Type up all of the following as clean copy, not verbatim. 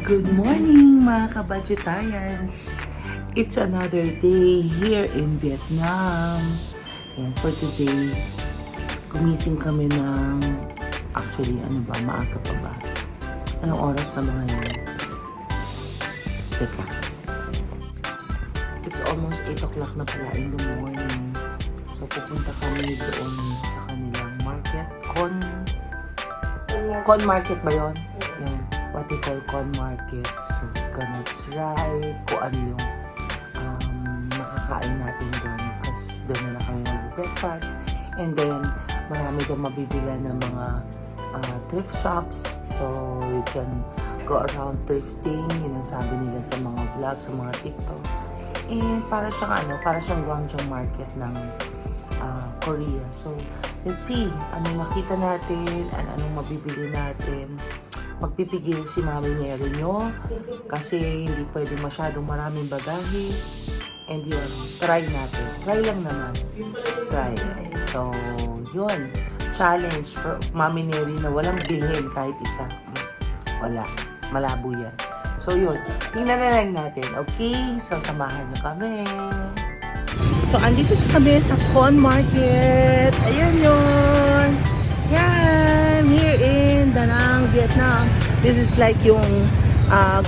Good morning mga kabudgetarians! It's another day here in Vietnam. And for today, gumising kami ng... Actually, maaga pa ba? Anong oras na ba ngayon? Teka. It's almost 8 o'clock na pala in the morning. So pupunta kami doon sa kanilang market. Con market ba yun? Yan. What they call con market. So, we're gonna try kung ano yung makakain natin doon. Kasi doon na kami mag-breakfast. And then, marami doon mabibila ng mga thrift shops. So, we can go around thrifting. Yun ang sabi nila sa mga vlog, sa mga TikTok. And para siyang Gwangjang market ng Korea. So, let's see. Anong makita natin, anong mabibili natin. Magpipigil si Mami Neri nyo kasi hindi pwede masyadong maraming bagahe. And yun, try natin. Try lang naman. Try. So, yun. Challenge for Mami Neri na walang bilhin kahit isa. Wala. Malabo yan. So, yun. Tingnan na lang natin. Okay? So, samahan nyo kami. So, andito kami sa Con Market. Ayan yun. Yan. Here in Da Nang, Vietnam. This is like yung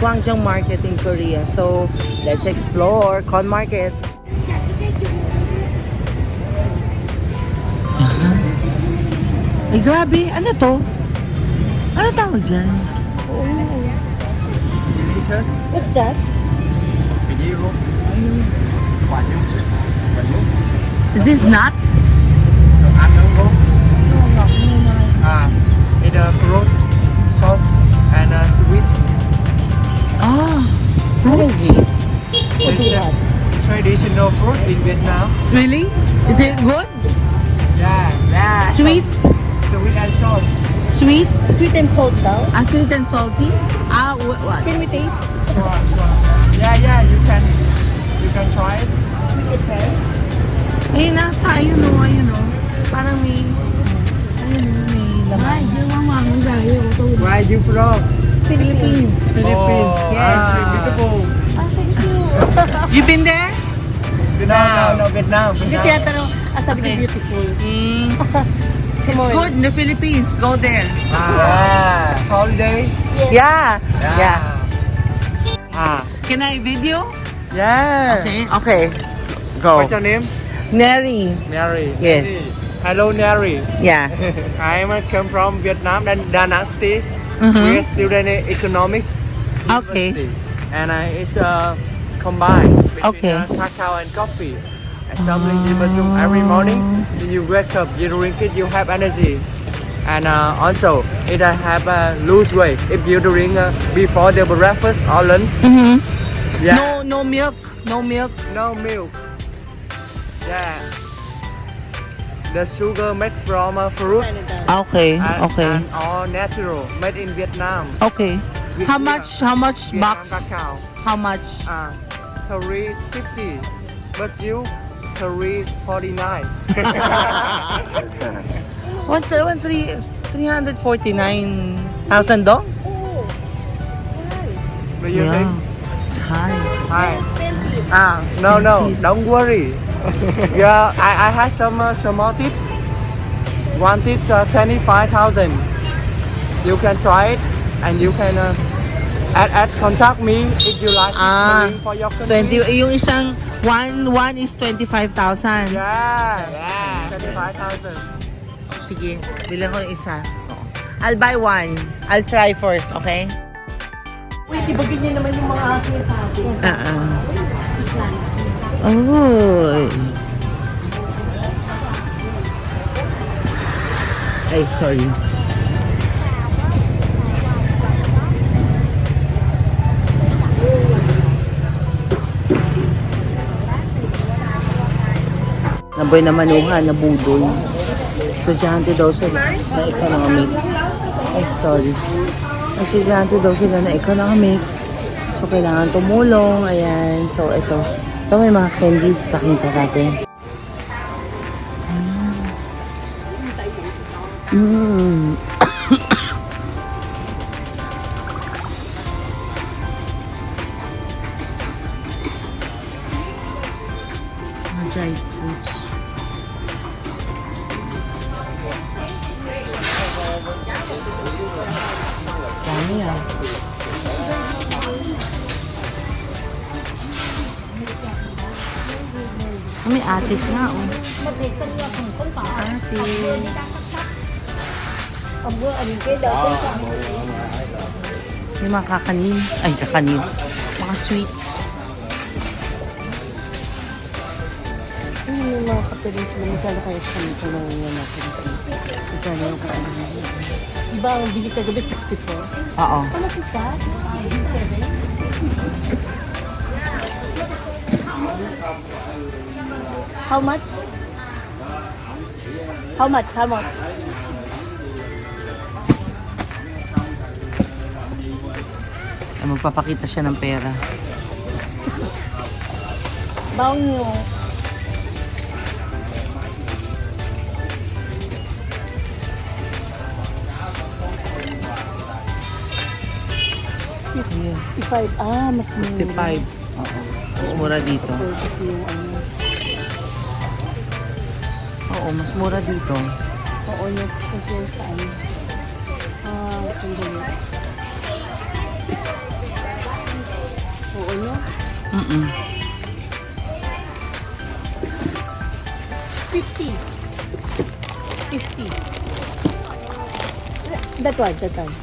Gwangjang Market in Korea. So, let's explore Con Market. Ay, grabe. Ano to? Ano tawag dyan? What's that? Is this nut? It's a fruit sauce and sweet. Ah, fruit. It's a traditional fruit in Vietnam. Really? Is it good? Yeah. Sweet? Sweet and sauce. Sweet? Sweet and salt daw. Sweet and salty? What? Can we taste? Sure. Yeah. You can try it. We can try. Ayun na, ayun o. Parang may laman. Where are you from? Philippines. Philippines. Oh, yes. Beautiful. Thank you. You been there? No, Vietnam. Hindi tinatanong, sabi ko beautiful. It's good in the Philippines. Go there. Holiday. Yeah. Can I video? Yeah. Okay. Go. What's your name? Neri. Neri. Yes. Hello, Neri. Yeah. I come from Vietnam, Da Nang City. Mhm. We're student in economics. Okay. University. And it's combined between Okay. cacao and coffee. And something every morning. You wake up, you drink it, you have energy. And also, it have lose weight if you drink before the breakfast or lunch. Mm-hmm. Yeah. No milk. No milk. No milk. Yeah. The sugar made from fruit Okay. and all natural, made in Vietnam. Okay. With How much Vietnam box? cacao. How much? 350, but you 349. 349,000 dong? What you think? It's high. Hi. Expensive. No, Expensive. don't worry. Yeah, I had some small tips. One tips 25,000. You can try it, and you can add contact me if you like it for your country. 20, yung isang one is 25,000. Yeah. 25,000. Sige, bilang ko yung isa. I'll buy one. I'll try first, okay? Wait, di ba ganyan naman yung mga sinasabi? Oh. Ay, sorry. Naboy na manuhan, na budol. Estudyante daw sila na economics. Ay, sorry. Estudyante daw sila na economics. So, kailangan tumulong. Ayan. So, ito. Ito may mga candies. Pakita natin. dami ah. May atis nga oh. Atis. May mga kakanin. Ay, kakanin. Mga sweets. Ano yung mga kapilis mo? Magkala kayo sa kanito na yung natin. Magkala yung kakanin. Diba ang bili kagabi 64? Oo. How much is that? B7? How much? How much? How much? Ay, magpapakita siya ng pera. Baon nyo. Yeah. 55. Ah, mas mura. 55. Oo. Mas mura dito. So, kasi yung ano. Oo, mas mura dito. Oo, yung compare sa ano. Ah, sandali. Oo, no? Mm-mm. 50. 50. That one, that one.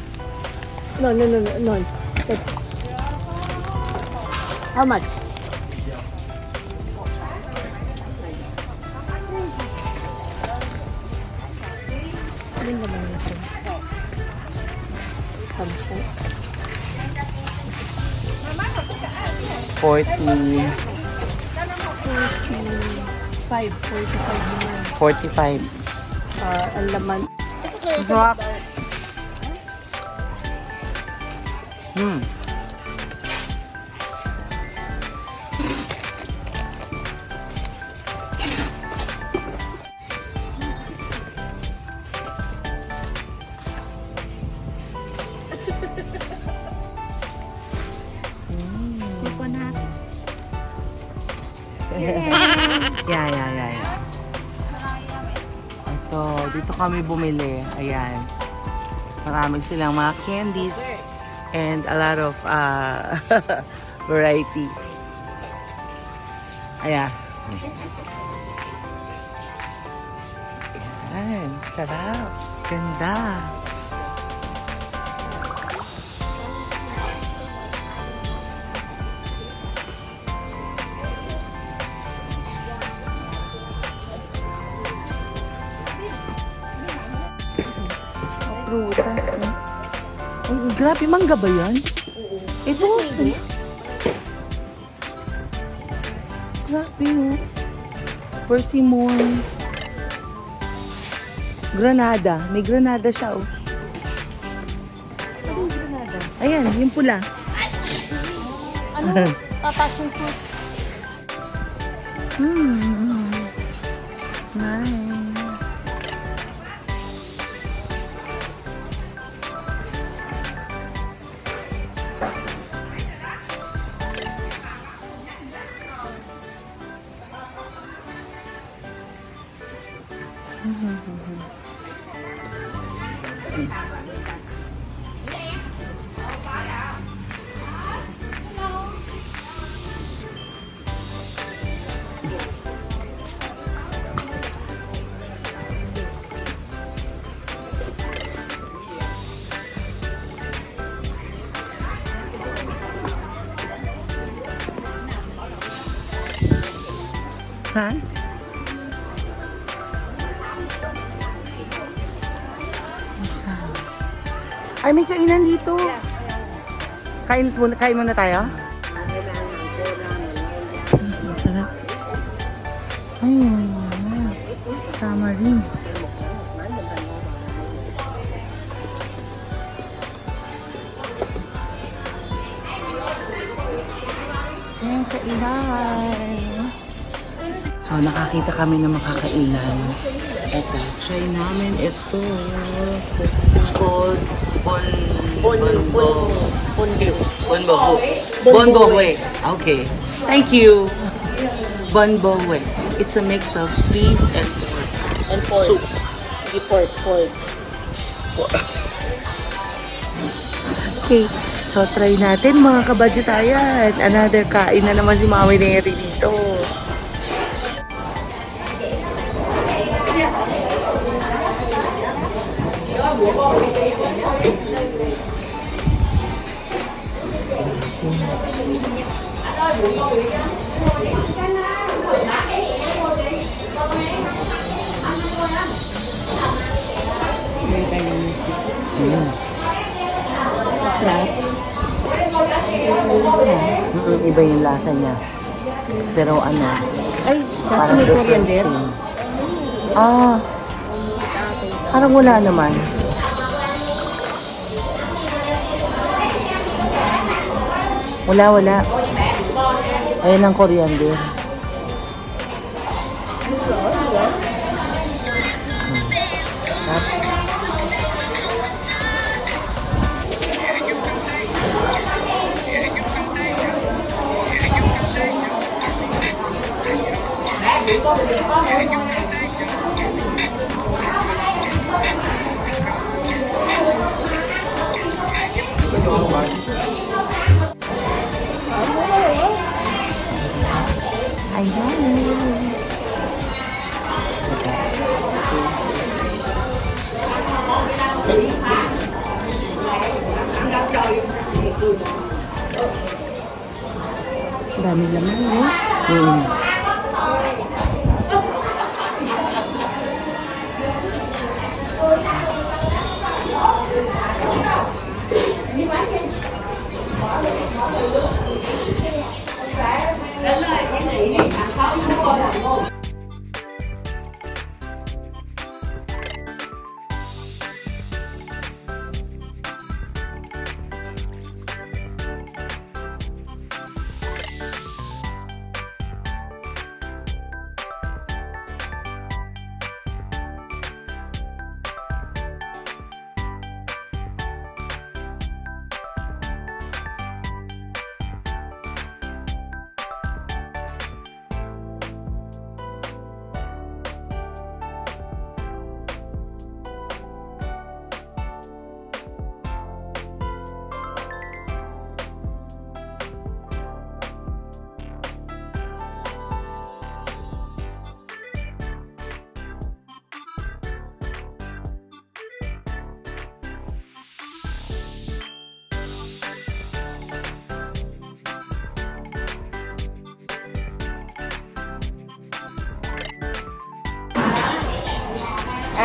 No. That. How much? Alin naman ito? Samsung? 40. 45 naman. 45. Ang laman. Masarap. Hmm. Coconut. Yeah. Ito, dito kami bumili. Ayan. Marami silang mga candies and a lot of variety. Ayan. Ayan, sarap. Ganda. Prutas. Ay, grabe, mangga ba yan? Ito. Grabe, oh. Persimmon. Granada. May granada siya, oh. Anong granada? Ayan, yung pula. Ano? Passion fruit. Nice. Ha? Ay, may kainan dito. Kain muna tayo? Masarap. Ay, tamarind. Ayan, kainan. So, nakakita kami ng makakainan. Ito, try namin ito. It's called Bonbohue. Okay. Thank you. Bonbohue. It's a mix of beef and pork. soup. Pork. Okay, so try natin mga kabudgetayan. Another kain na naman si Mami Neri dito. Meron tayong music. Sarap. Iba yung lasa niya. Pero ano, Ay, kaso parang may different coriander. thing. Ah, parang wala naman. Wala. Ayan ang coriander. Ayan. Dami laman, no? Mm.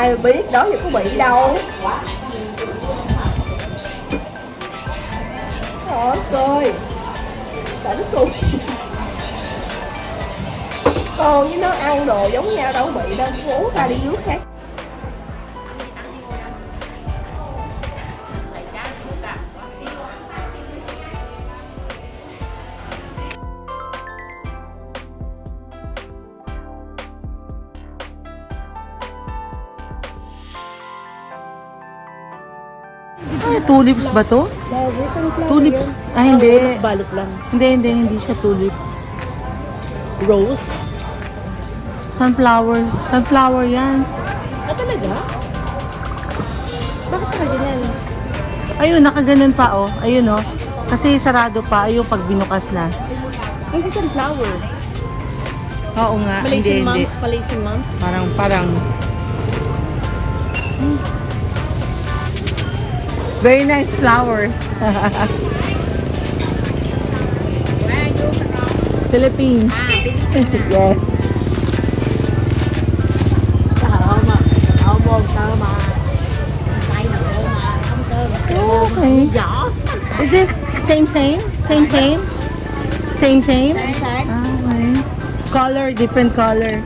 Ai biết đó giờ có bị đâu. Trời ơi, tỉnh xuống. Con với nó ăn đồ giống nhau đâu bị đâu, phố ta đi nước khác. Ay, tulips ba to? Tulips. Ay, hindi. Balot lang. Hindi siya tulips. Rose? Sunflower. Sunflower yan. Ah, talaga? Bakit ka ganyan? Ayun, nakaganon pa oh. Ayun oh. Kasi sarado pa. Ayun, pag binukas na. Hindi sunflower. Oo nga. Malaysian moms, Malaysian moms. Parang. Very nice flower. Philippines. Yes. Tama. Tama. Okay. Giỏ. Is this same? Okay. Color, different color.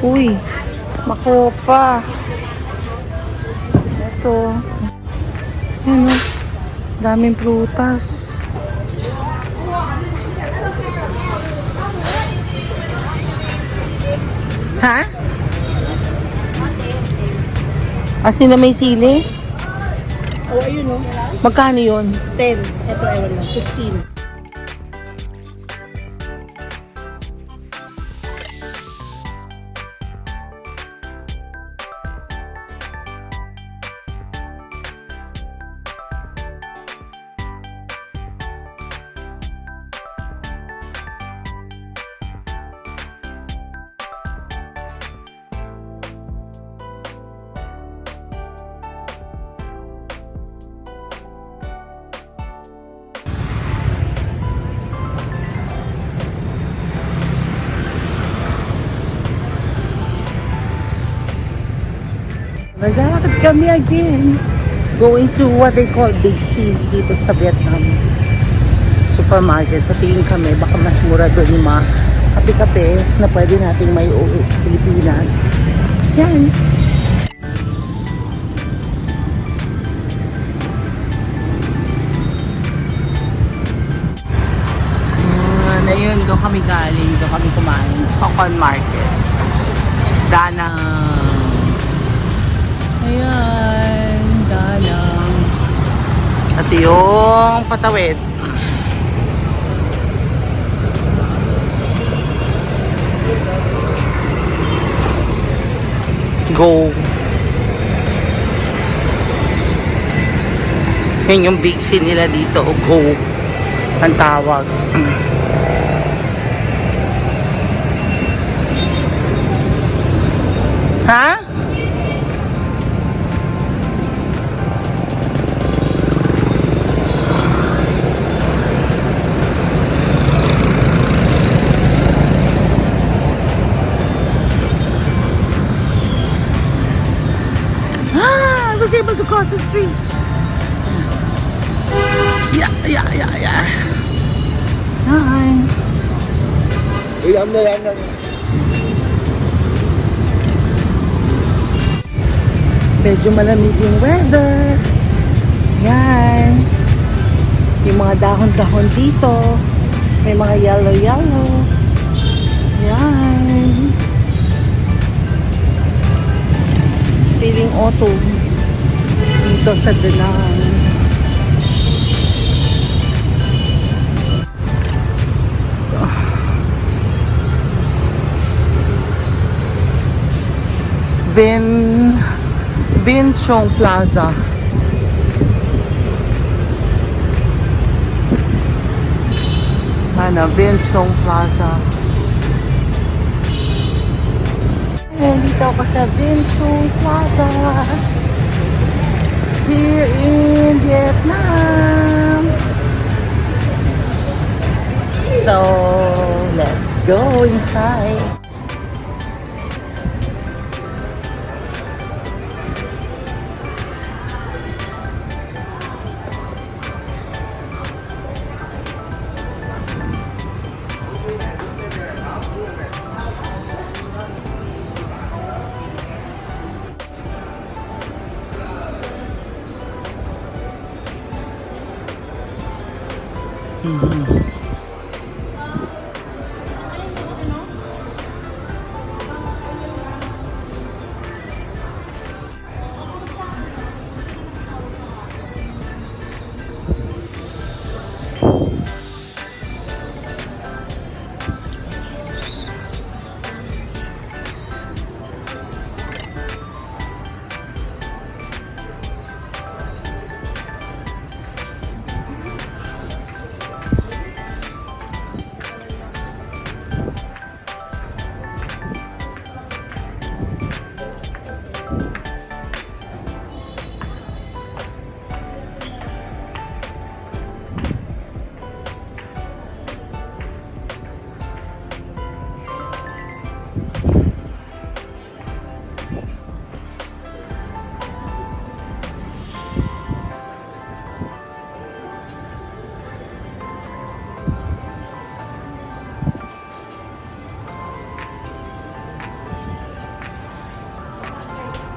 Uy, makopa. Ito. Ano? Daming prutas. Ha? Asin na may sili? Oh, ayun oh. Magkano yun? 10. Ito, ewan lang. 15. Naglalakad kami again. Going to what they call Big C dito sa Vietnam. Supermarket. Sa tingin kami, baka mas mura doon yung mga kape-kape na pwede nating may uwi sa Pilipinas. Yan. Na yun, doon kami galing, doon kami kumain. Stockholm Market. Danang. Ayan, Danang. At yung patawid. Go. Yan yung big scene nila dito. Go. Ang tawag. Ha? I was able to cross the street. Yeah. Hi. Medyo malamig yung weather. Yan. Yung mga dahon-dahon dito. May mga yellow. Yan. Feeling autumn. Dito sa Danang. Vin Chong Plaza. Vin Chong Plaza. Dito ako sa Vin Chong Plaza. Here in Vietnam. So, let's go inside.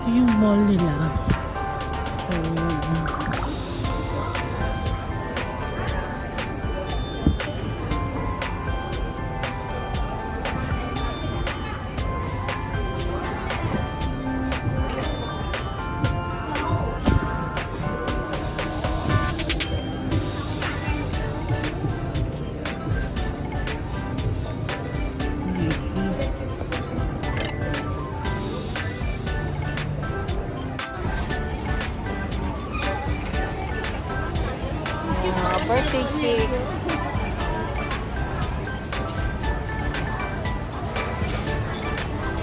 Ito yung mall nila. So, birthday cake.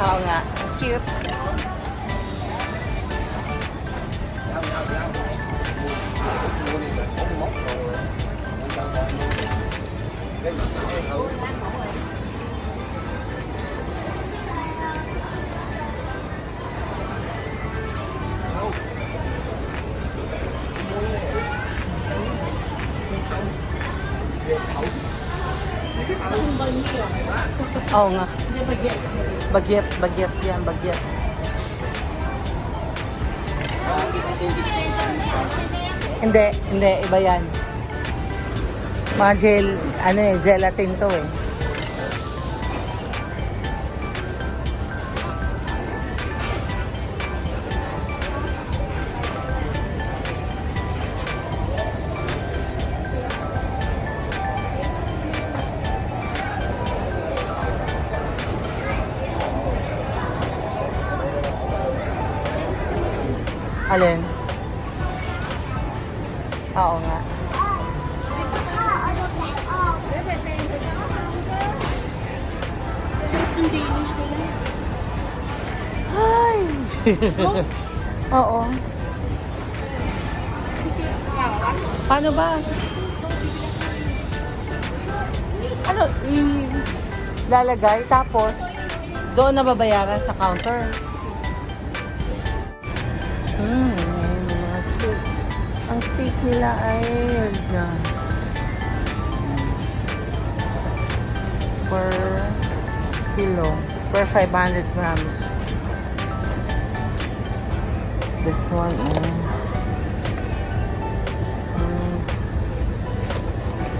Oo nga. Cute. Oo nga. Hindi bagay. Bagyet yan, bagyet. Hindi, iba yan. Mga gelatin to eh. Alin? Oo nga. Ay! Oo. Paano ba? Ano, ilalagay tapos doon na babayaran sa counter. Ayun, yung mga steak. Ang steak nila ay dyan. Per kilo. Per 500 grams. This one,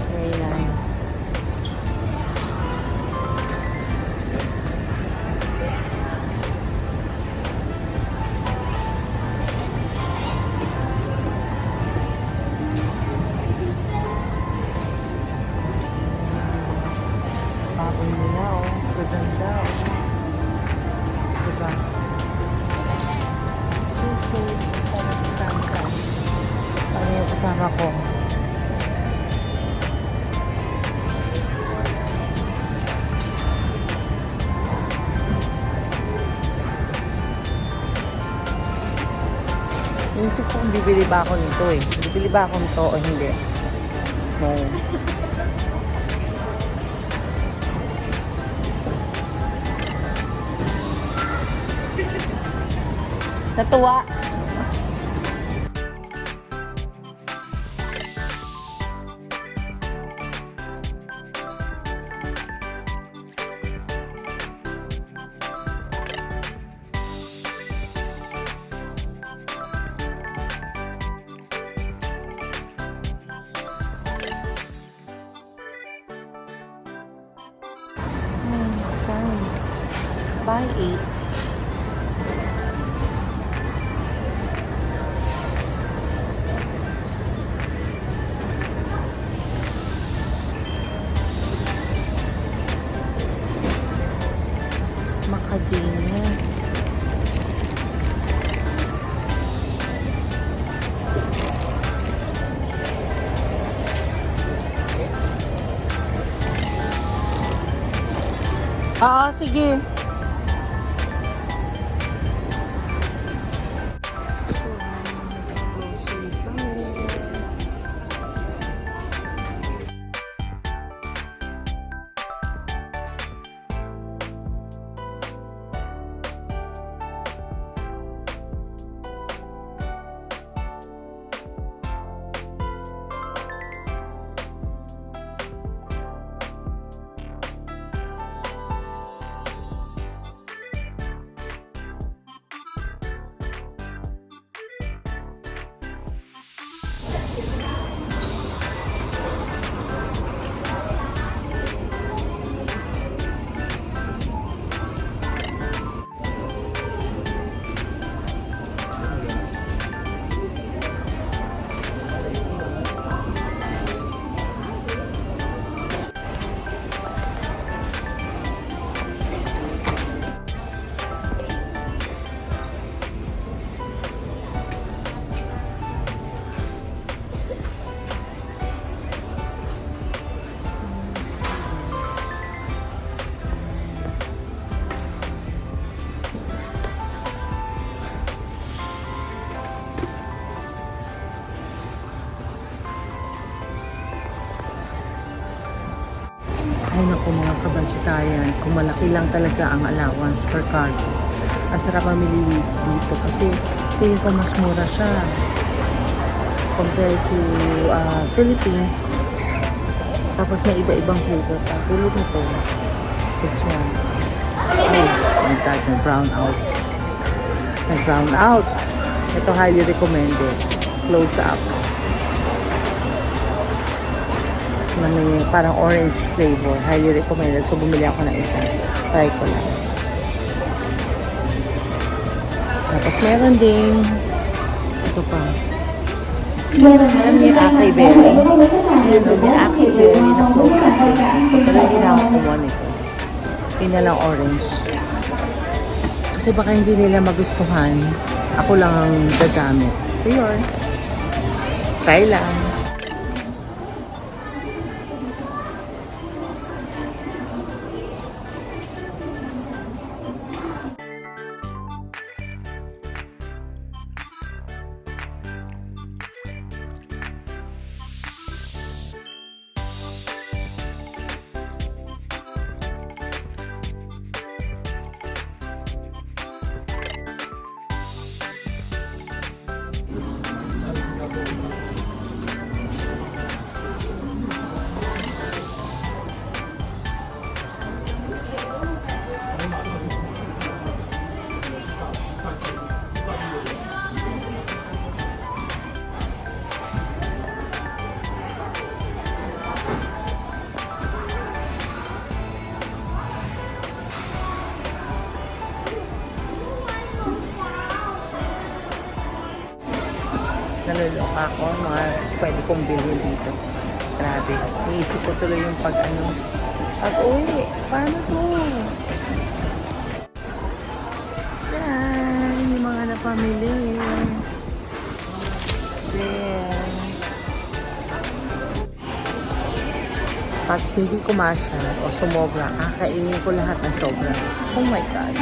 very nice. Baboy nila, oh. Gaganda, oh. Diba? Sushi para sa Santa. Saan yung kasama ko? Inisip ko kung bibili ba ako nito eh. Bibili ba ako nito o hindi? No. Natuwa. It's nice. Buy 8. Macadamia. Sige. Ay naku mga kabadgetarian, kung malaki lang talaga ang allowance per card, masarap mamili dito kasi feeling ko mas mura siya compared to Philippines. Tapos may iba-ibang flavor pa. Tulad nito. This one. Oh my God, nag-brown out. Nag-brown out. Ito highly recommended. Close up. Na may parang orange flavor. Highly recommended. So, bumili ako ng isa. Try ko lang. Tapos meron din. Ito pa. Meron din Acai Berry. Meron din Acai Berry na close up. Pero hindi na ako kumuha nito. Hindi na lang orange. Kasi baka hindi nila magustuhan. Ako lang ang gagamit. So yun. Try lang. Naluloka ako, mga pwede kong bilhin dito. Grabe. Iisip ko tuloy yung pag-uwi. Paano to? Yan, yung mga napamili. Then, pag hindi ko masya o sumobra, kakainin ko lahat ng sobra. Oh my God.